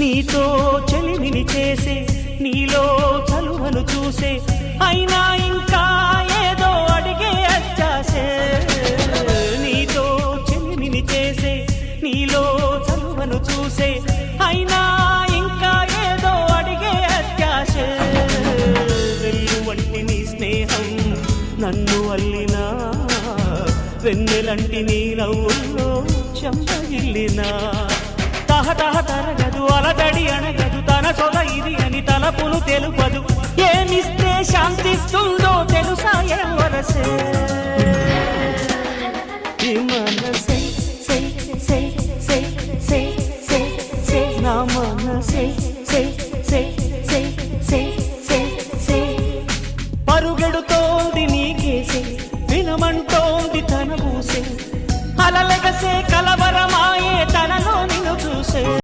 నీతో చెలిమిని చేసే నీలో చలువను చూసే అయినా ఇంకా ఏదో అడిగే అత్యాసే నీతో చెలిమిని చేసే నీలో చలువను చూసే అయినా ఇంకా ఏదో అడిగే అత్యాసే వెళ్ళు వంటి నీ స్నేహం నన్ను అల్లినా వెన్నెలంటి నీ నవ్వుల్లో చెంపగిల్లినా తహతహ తరగదు అలదడి అనగదు తన సొద ఇది అని తలపును తెలుపదు ఏమిస్తే శాంతిస్తుందో తెలుసా ఎవరసే ఈ మనసే సే సే సే సే సే సే నా మనసే సే సే సే సే సే సే పరుగెడుతోంది నీకేసే వినమంటోంది తన ఊసే అలలెగసే కలవ